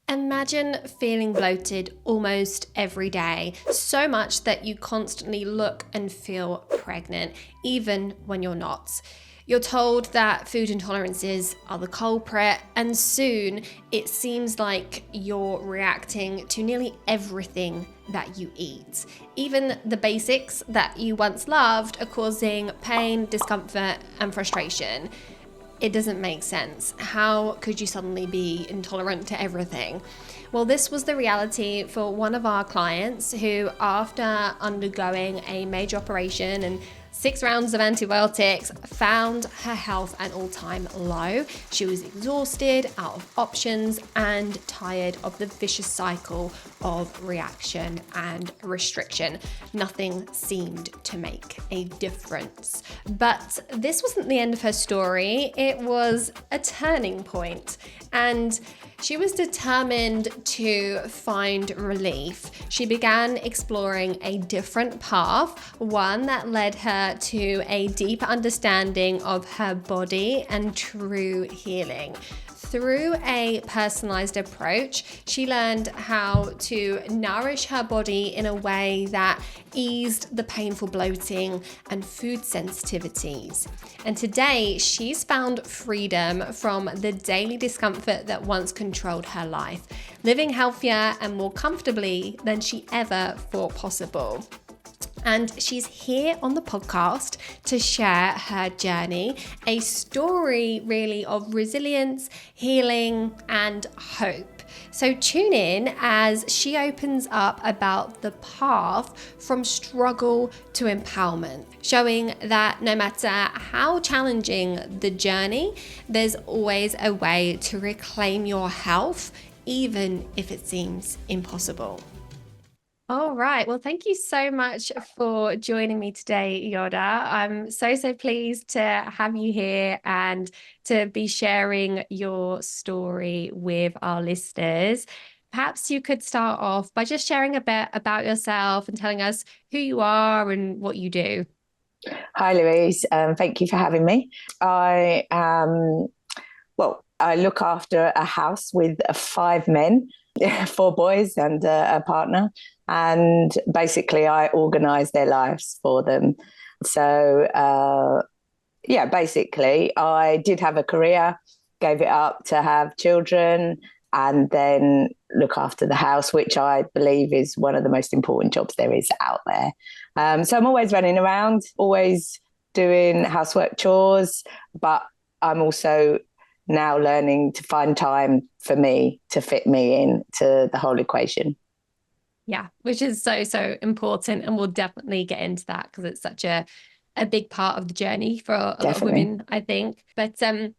Imagine feeling bloated almost every day, so much that you constantly look and feel pregnant, even when you're not. You're told that food intolerances are the culprit, and soon it seems like you're reacting to nearly everything that you eat. Even the basics that you once loved are causing pain, discomfort, and frustration. It doesn't make sense. How could you suddenly be intolerant to everything? Well, this was the reality for one of our clients who, after undergoing a major operation and 6 rounds of antibiotics, found her health at an all-time low. She was exhausted, out of options, and tired of the vicious cycle of reaction and restriction. Nothing seemed to make a difference. But this wasn't the end of her story. It was a turning point, and she was determined to find relief. She began exploring a different path, one that led her to a deeper understanding of her body and true healing. Through a personalized approach, she learned how to nourish her body in a way that eased the painful bloating and food sensitivities. And today, she's found freedom from the daily discomfort that once controlled her life, living healthier and more comfortably than she ever thought possible. And she's here on the podcast to share her journey, a story really of resilience, healing, and hope. So tune in as she opens up about the path from struggle to empowerment, showing that no matter how challenging the journey, there's always a way to reclaim your health, even if it seems impossible. All right. Well, thank you so much for joining me today, Yiota. I'm so pleased to have you here and to be sharing your story with our listeners. Perhaps you could start off by just sharing a bit about yourself and telling us who you are and what you do. Hi, Louise. Thank you for having me. I look after a house with 5 men, 4 boys and a partner. And basically I organise their lives for them. So, basically I did have a career, gave it up to have children and then look after the house, which I believe is one of the most important jobs there is out there. So I'm always running around, always doing housework chores, but I'm also now learning to find time for me to fit me into the whole equation. Yeah, which is so important. And we'll definitely get into that because it's such a big part of the journey for a lot of women, I think. But I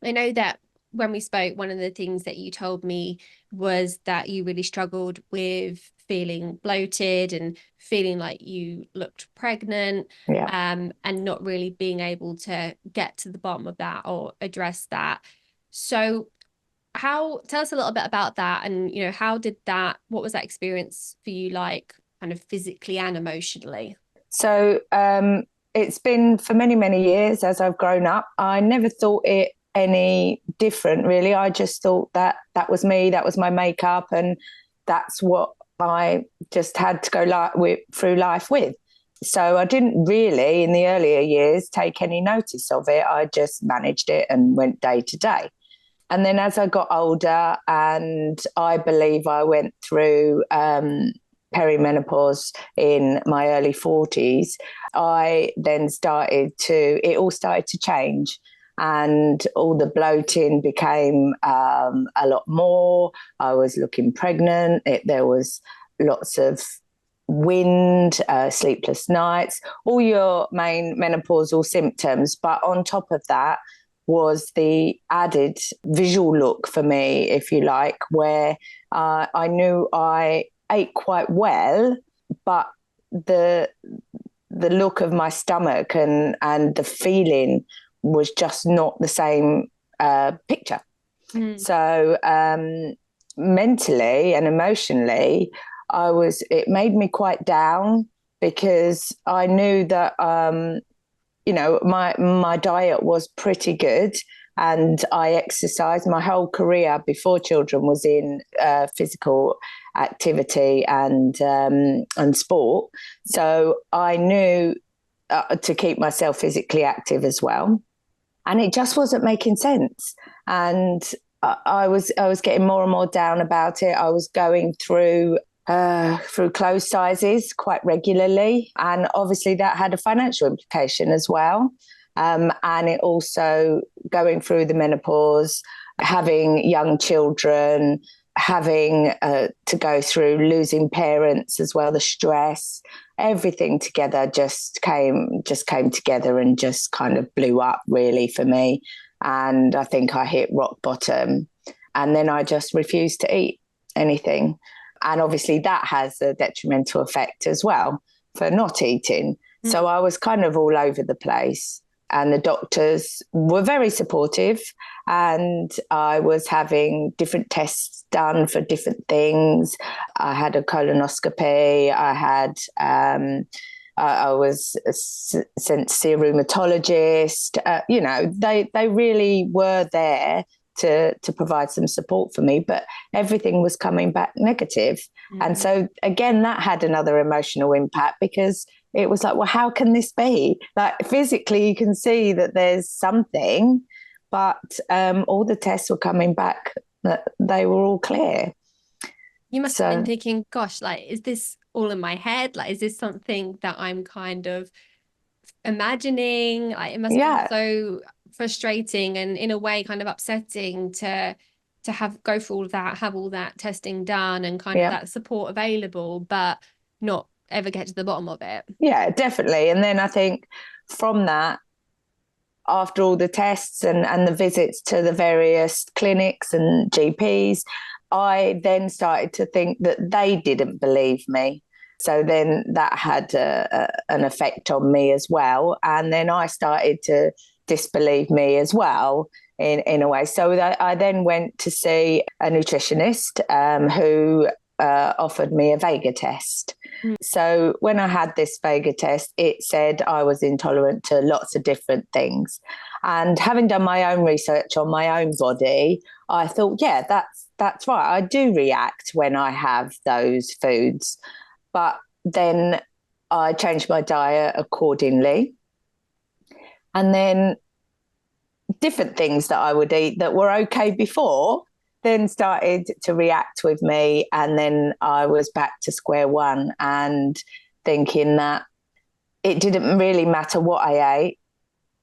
know that when we spoke, one of the things that you told me was that you really struggled with feeling bloated and feeling like you looked pregnant, and not really being able to get to the bottom of that or address that. So tell us a little bit about that, and what was that experience for you like, kind of physically and emotionally? So it's been for many years as I've grown up. I never thought it any different, really. I just thought that was me, that was my makeup, and that's what I just had to go through life with. So I didn't really, in the earlier years, take any notice of it. I just managed it and went day to day. And then as I got older, and I believe I went through perimenopause in my early 40s, I then it all started to change. And all the bloating became a lot more. I was looking pregnant. There was lots of wind, sleepless nights, all your main menopausal symptoms. But on top of that was the added visual look for me, if you like, where I knew I ate quite well, but the look of my stomach and the feeling was just not the same picture. So mentally and emotionally, it made me quite down, because I knew that my diet was pretty good, and I exercised. My whole career before children was in physical activity and sport. So I knew to keep myself physically active as well. And it just wasn't making sense. And I was getting more and more down about it. I was going through clothes sizes quite regularly. And obviously that had a financial implication as well. And it also going through the menopause, having young children, having to go through losing parents as well, the stress, everything together just came together and just kind of blew up really for me. And I think I hit rock bottom, and then I just refused to eat anything. And obviously that has a detrimental effect as well for not eating. So I was kind of all over the place. And the doctors were very supportive, and I was having different tests done for different things. I had a colonoscopy. I was sent to see a rheumatologist. They really were there to provide some support for me, but everything was coming back negative. And so again, that had another emotional impact, because it was like, well, how can this be? Like physically, you can see that there's something, but all the tests were coming back that they were all clear. You must have been thinking, gosh, like, is this all in my head? Like, is this something that I'm kind of imagining? Like, it must be so frustrating and in a way kind of upsetting to go through all of that, have all that testing done and kind of that support available, but not ever get to the bottom of it. Yeah, definitely. And then I think from that, after all the tests and the visits to the various clinics and GPs, I then started to think that they didn't believe me. So then that had an effect on me as well. And then I started to disbelieve me as well in a way. So I then went to see a nutritionist who offered me a Vega test. So when I had this Vega test, it said I was intolerant to lots of different things. And having done my own research on my own body, I thought, yeah, that's right. I do react when I have those foods. But then I changed my diet accordingly. And then different things that I would eat that were okay before then started to react with me. And then I was back to square one and thinking that it didn't really matter what I ate.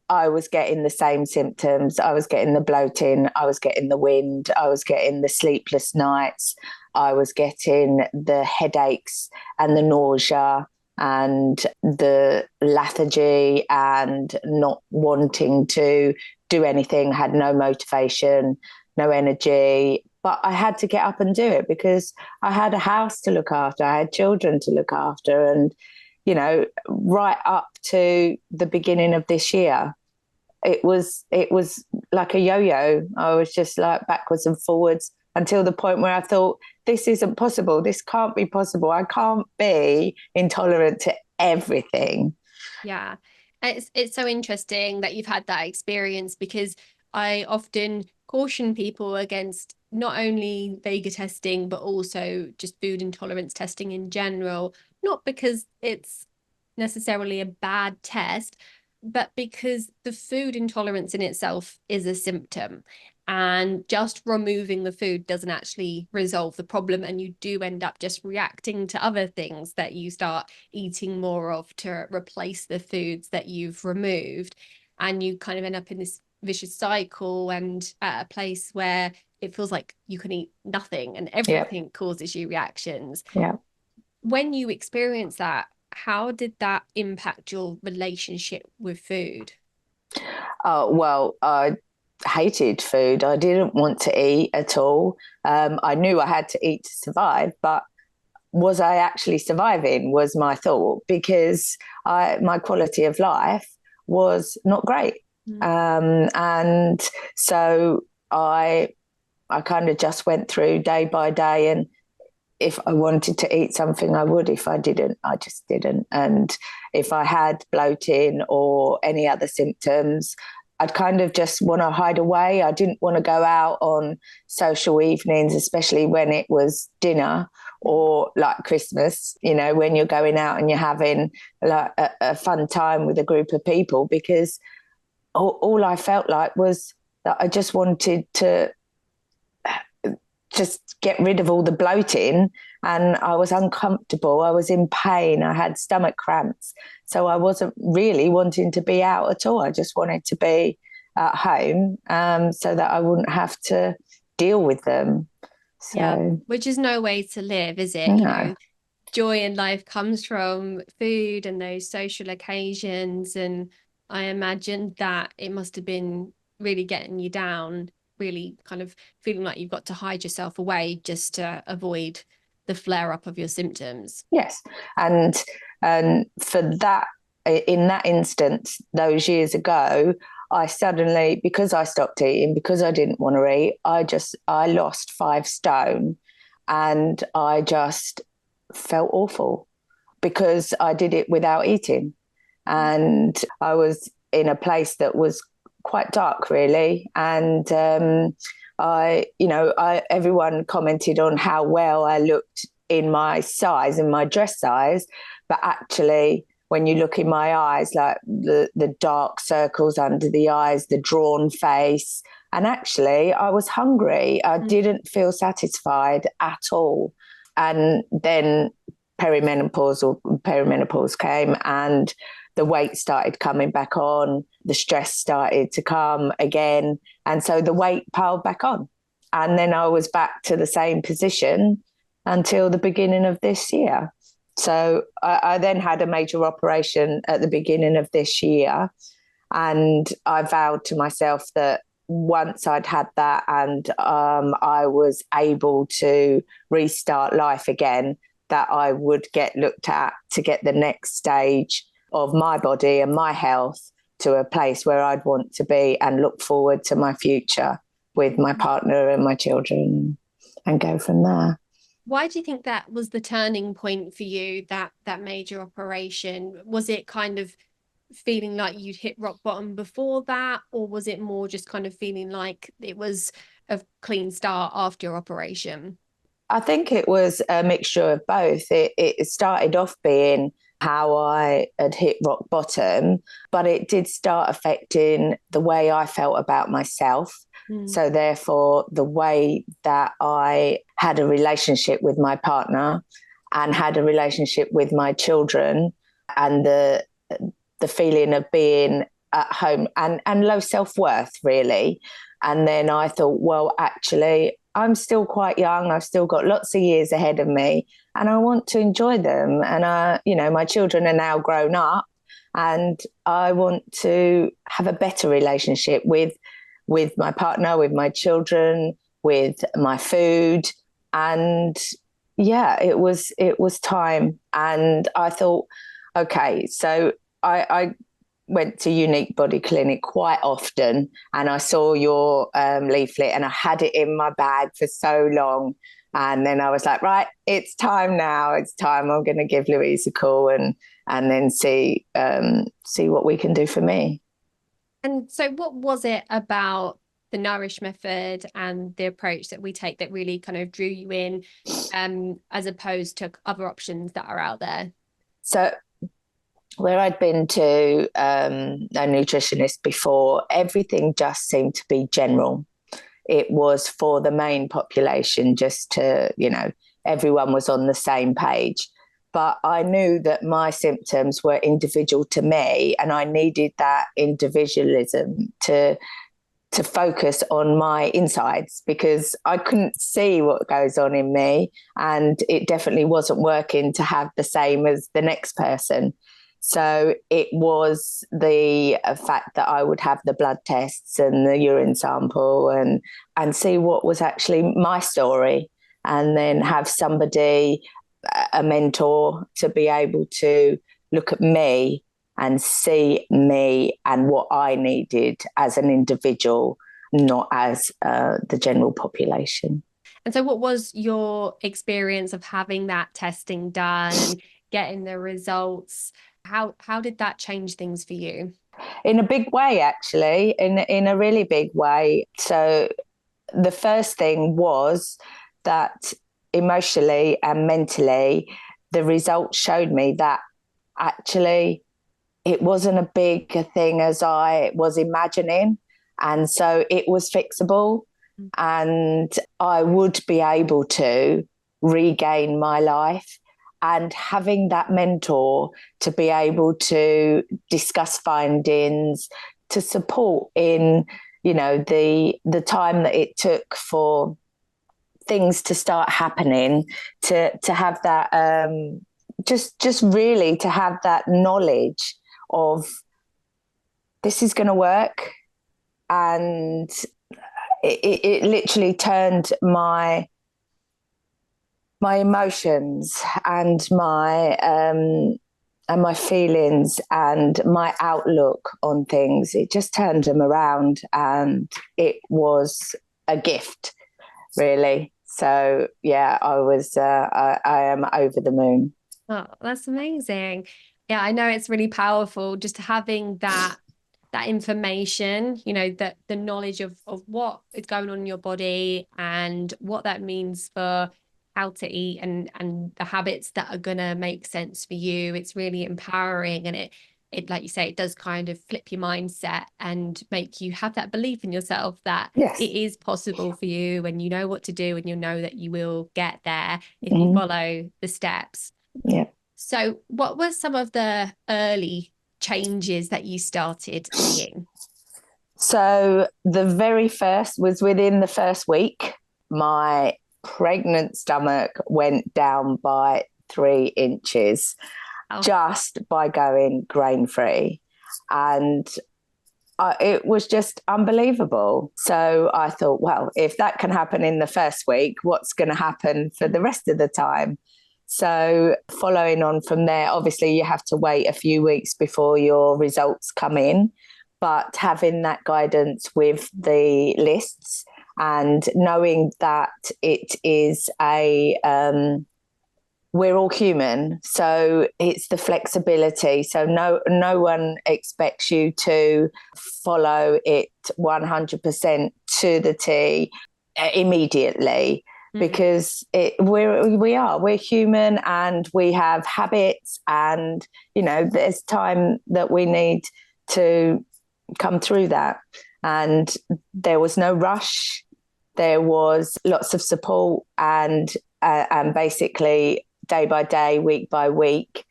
I was getting the same symptoms. I was getting the bloating. I was getting the wind. I was getting the sleepless nights. I was getting the headaches and the nausea and the lethargy and not wanting to do anything, had no motivation, no energy, but I had to get up and do it because I had a house to look after. I had children to look after. And, right up to the beginning of this year, it was like a yo-yo. I was just like backwards and forwards until the point where I thought, this isn't possible. This can't be possible. I can't be intolerant to everything. Yeah. It's so interesting that you've had that experience, because I often caution people against not only Vega testing, but also just food intolerance testing in general, not because it's necessarily a bad test, but because the food intolerance in itself is a symptom. And just removing the food doesn't actually resolve the problem. And you do end up just reacting to other things that you start eating more of to replace the foods that you've removed. And you kind of end up in this vicious cycle and at a place where it feels like you can eat nothing and everything causes you reactions. Yeah. When you experience that, how did that impact your relationship with food? Well, I hated food. I didn't want to eat at all. I knew I had to eat to survive, but was I actually surviving was my thought, because my quality of life was not great. And so I kind of just went through day by day, and if I wanted to eat something, I would. If I didn't, I just didn't. And if I had bloating or any other symptoms, I'd kind of just want to hide away. I didn't want to go out on social evenings, especially when it was dinner or like Christmas, you know, when you're going out and you're having like a fun time with a group of people, because all I felt like was that I just wanted to just get rid of all the bloating, and I was uncomfortable. I was in pain. I had stomach cramps. So I wasn't really wanting to be out at all. I just wanted to be at home, so that I wouldn't have to deal with them. So, yeah, which is no way to live, is it? no. You know, joy in life comes from food and those social occasions. And I imagine that it must have been really getting you down, really kind of feeling like you've got to hide yourself away just to avoid the flare up of your symptoms. Yes. And for that, in that instance, those years ago, I suddenly, because I stopped eating, because I didn't want to eat, I lost 5 stone, and I just felt awful because I did it without eating. And I was in a place that was quite dark, really. And everyone commented on how well I looked in my size, in my dress size, but actually, when you look in my eyes, like the dark circles under the eyes, the drawn face, and actually, I was hungry. I didn't feel satisfied at all. And then perimenopause came, and the weight started coming back on, the stress started to come again, and so the weight piled back on. And then I was back to the same position until the beginning of this year. So I then had a major operation at the beginning of this year, and I vowed to myself that once I'd had that and I was able to restart life again, that I would get looked at to get the next stage of my body and my health to a place where I'd want to be, and look forward to my future with my partner and my children, and go from there. Why do you think that was the turning point for you, that major operation? Was it kind of feeling like you'd hit rock bottom before that, or was it more just kind of feeling like it was a clean start after your operation? I think it was a mixture of both. It started off being how I had hit rock bottom, but it did start affecting the way I felt about myself. So therefore, the way that I had a relationship with my partner and had a relationship with my children, and the feeling of being at home, and low self-worth, really. And then I thought, well, actually, I'm still quite young. I've still got lots of years ahead of me, and I want to enjoy them. And my children are now grown up, and I want to have a better relationship with my partner, with my children, with my food. And yeah, it was time. And I thought, okay, so I went to Unique Body Clinic quite often, and I saw your leaflet, and I had it in my bag for so long. And then I was like, right, it's time now. It's time. I'm going to give Louise a call and then see what we can do for me. And so what was it about the Nourish method and the approach that we take that really kind of drew you in, as opposed to other options that are out there? So where I'd been to a nutritionist before, everything just seemed to be general. It was for the main population, just to, everyone was on the same page. But I knew that my symptoms were individual to me, and I needed that individualism to focus on my insides, because I couldn't see what goes on in me, and it definitely wasn't working to have the same as the next person. So it was the fact that I would have the blood tests and the urine sample and see what was actually my story, and then have somebody, a mentor, to be able to look at me and see me and what I needed as an individual, not as the general population. And so what was your experience of having that testing done and getting the results? How did that change things for you? In a big way, actually, in a really big way. So the first thing was that emotionally and mentally, the results showed me that actually it wasn't a big a thing as I was imagining. And so it was fixable, and I would be able to regain my life. And having that mentor to be able to discuss findings, to support in, you know, the time that it took for things to start happening, to have that just really to have that knowledge of this is going to work. And it literally turned my emotions and my feelings and my outlook on things. It just turned them around, and it was a gift, really. So yeah, I am over the moon. Oh, that's amazing. Yeah, I know it's really powerful just having that information, you know, that the knowledge of what is going on in your body and what that means for how to eat and the habits that are gonna make sense for you. It's really empowering, and it like you say, it does kind of flip your mindset and make you have that belief in yourself that Yes. it is possible for you, and you know what to do, and you know that you will get there if you Mm-hmm. follow the steps. Yeah. So what were some of the early changes that you started seeing? So the very first was within the first week, my pregnant stomach went down by 3 inches just by going grain free. And it was just unbelievable. So I thought, well, if that can happen in the first week, what's going to happen for the rest of the time? So following on from there, obviously you have to wait a few weeks before your results come in, but having that guidance with the lists and knowing that it is we're all human, so it's the flexibility. So no one expects you to follow it 100% to the T immediately, because we're human, and we have habits, and you know there's time that we need to come through that. And there was no rush. There was lots of support, and basically day by day, week by week,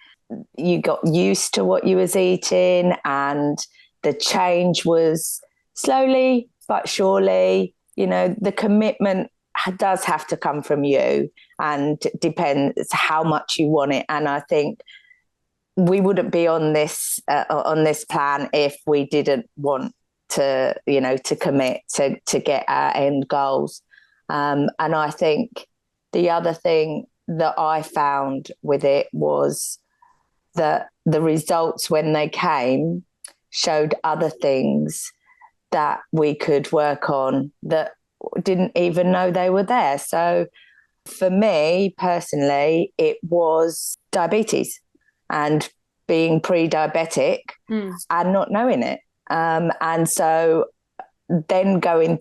you got used to what you was eating, and the change was slowly but surely. You know, the commitment does have to come from you, and depends how much you want it. And I think we wouldn't be on this plan if we didn't want to, you know, to commit to get our end goals. And I think the other thing that I found with it was that the results, when they came, showed other things that we could work on that didn't even know they were there. So for me personally, it was diabetes and being pre-diabetic and not knowing it. And so then gave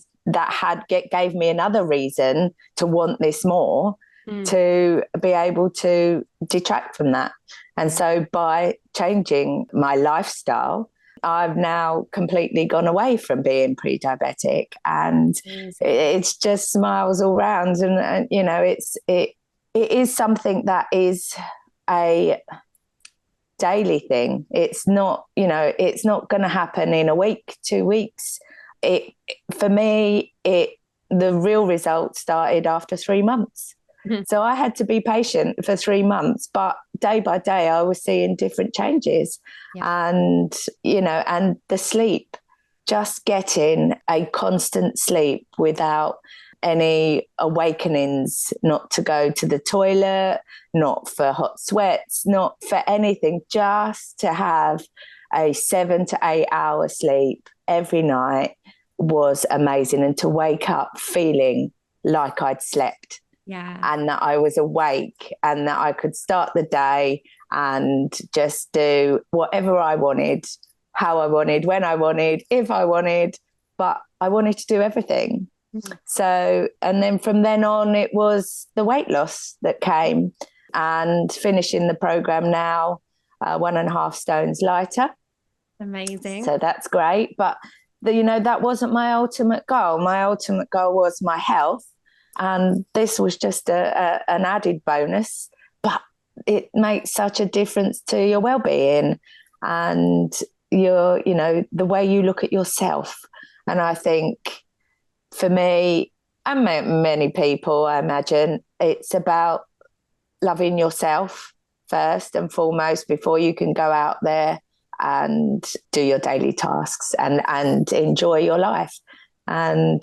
me another reason to want this more, to be able to detract from that. And so by changing my lifestyle, I've now completely gone away from being pre-diabetic, and it's just smiles all round. And you know, it is something that is a daily thing. It's not, you know, it's not going to happen in a week, 2 weeks. For me, the real results started after 3 months. So I had to be patient for 3 months, but day by day I was seeing different changes. And, you know, and the sleep, just getting a constant sleep without any awakenings, not to go to the toilet, not for hot sweats, not for anything, just to have a 7 to 8 hour sleep every night was amazing. And to wake up feeling like I'd slept. And that I was awake, and that I could start the day and just do whatever I wanted, how I wanted, when I wanted, if I wanted, but I wanted to do everything. So, and then from then on, it was the weight loss that came, and finishing the program now, 1.5 stones lighter. Amazing. So that's great. But, that wasn't my ultimate goal. My ultimate goal was my health. And this was just an added bonus. But it makes such a difference to your well-being and the way you look at yourself. And I think for me and many people, I imagine, it's about loving yourself first and foremost before you can go out there and do your daily tasks and enjoy your life. And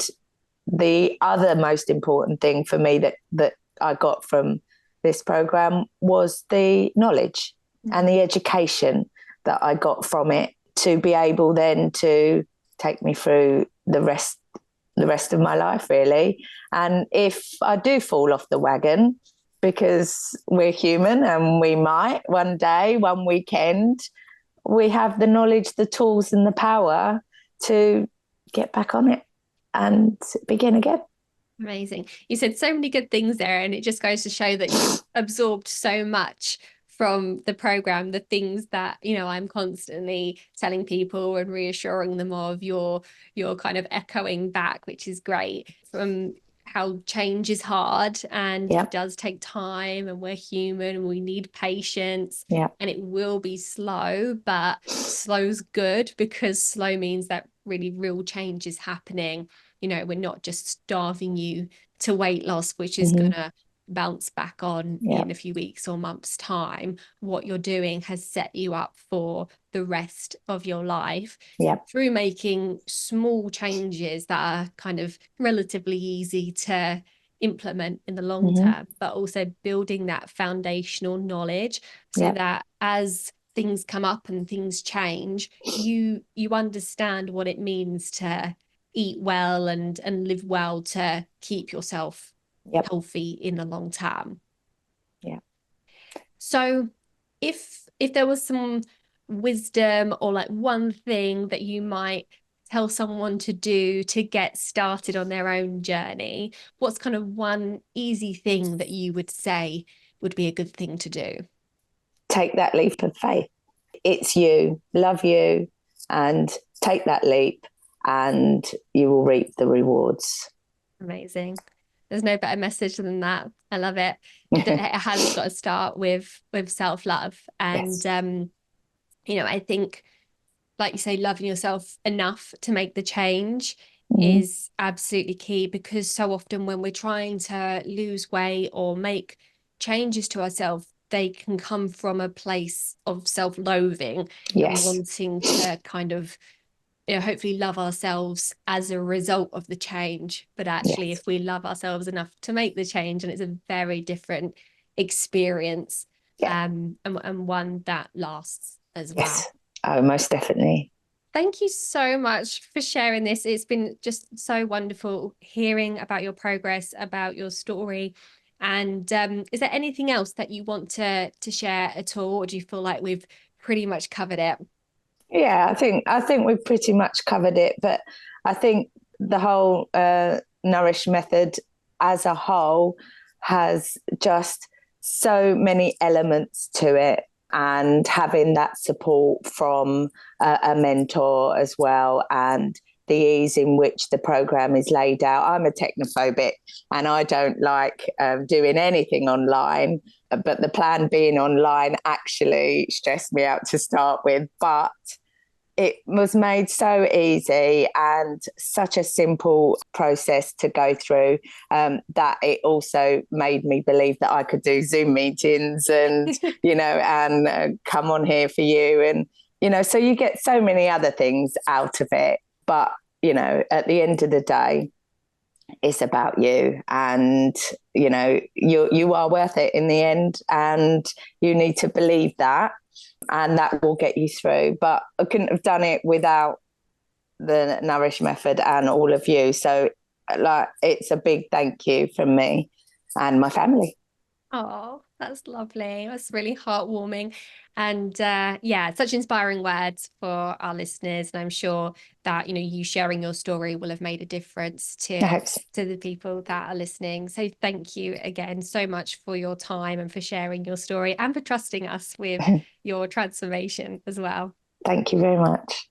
the other most important thing for me that I got from this program was the knowledge and the education that I got from it, to be able then to take me through the rest of my life, really. And if I do fall off the wagon, because we're human and we might one day, one weekend, we have the knowledge, the tools and the power to get back on it and begin again. Amazing. You said so many good things there, and it just goes to show that you've absorbed so much from the program, the things that, I'm constantly telling people and reassuring them of, you're kind of echoing back, which is great, from how change is hard and it does take time, and we're human and we need patience, and it will be slow, but slow's good, because slow means that really real change is happening. We're not just starving you to weight loss, which is gonna bounce back on in a few weeks or months' time. What you're doing has set you up for the rest of your life through making small changes that are kind of relatively easy to implement in the long term, but also building that foundational knowledge so that as things come up and things change, you understand what it means to eat well and live well to keep yourself healthy in the long term. So if there was some wisdom or like one thing that you might tell someone to do to get started on their own journey, what's kind of one easy thing that you would say would be a good thing to do? Take that leap of faith. It's you. Love you, and take that leap, and you will reap the rewards. Amazing. There's no better message than that. I love it. It has got to start with self-love. And, I think, like you say, loving yourself enough to make the change is absolutely key, because so often when we're trying to lose weight or make changes to ourselves, they can come from a place of self-loathing and wanting to kind of hopefully love ourselves as a result of the change. But actually, if we love ourselves enough to make the change, and it's a very different experience, and one that lasts as well. Oh, most definitely. Thank you so much for sharing this. It's been just so wonderful hearing about your progress, about your story. And is there anything else that you want to share at all, or do you feel like we've pretty much covered it? Yeah, I think we've pretty much covered it, but I think the whole Nourish method as a whole has just so many elements to it, and having that support from a mentor as well, and the ease in which the program is laid out. I'm a technophobic and I don't like doing anything online, but the plan being online actually stressed me out to start with. But it was made so easy and such a simple process to go through, that it also made me believe that I could do Zoom meetings and, and come on here for you. And, so you get so many other things out of it. But, at the end of the day, it's about you, and, you are worth it in the end, and you need to believe that. And that will get you through. But I couldn't have done it without the Nourish method and all of you. So, it's a big thank you from me and my family. Oh, that's lovely. That's really heartwarming. And yeah, such inspiring words for our listeners. And I'm sure that, you sharing your story will have made a difference Thanks. to the people that are listening. So thank you again so much for your time and for sharing your story and for trusting us with your transformation as well. Thank you very much.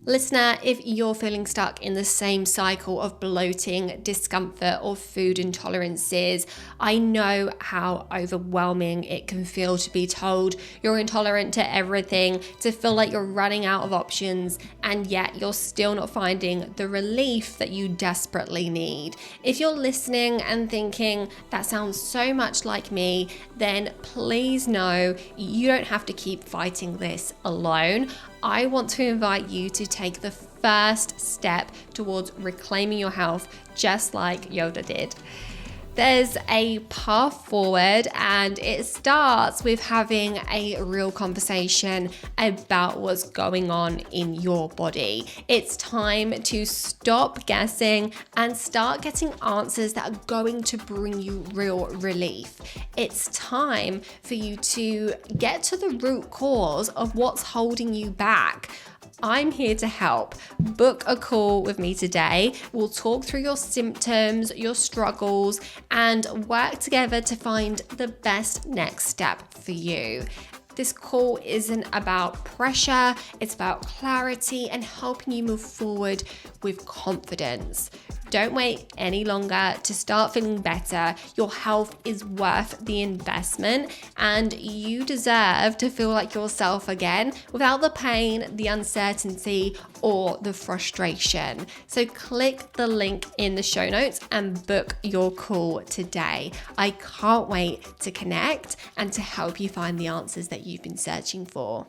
Listener, if you're feeling stuck in the same cycle of bloating, discomfort, or food intolerances, I know how overwhelming it can feel to be told you're intolerant to everything, to feel like you're running out of options, and yet you're still not finding the relief that you desperately need. If you're listening and thinking, that sounds so much like me, then please know you don't have to keep fighting this alone. I want to invite you to take the first step towards reclaiming your health, just like Yiota did. There's a path forward, and it starts with having a real conversation about what's going on in your body. It's time to stop guessing and start getting answers that are going to bring you real relief. It's time for you to get to the root cause of what's holding you back. I'm here to help. Book a call with me today. We'll talk through your symptoms, your struggles, and work together to find the best next step for you. This call isn't about pressure, it's about clarity and helping you move forward with confidence. Don't wait any longer to start feeling better. Your health is worth the investment, and you deserve to feel like yourself again without the pain, the uncertainty, or the frustration. So click the link in the show notes and book your call today. I can't wait to connect and to help you find the answers that you've been searching for.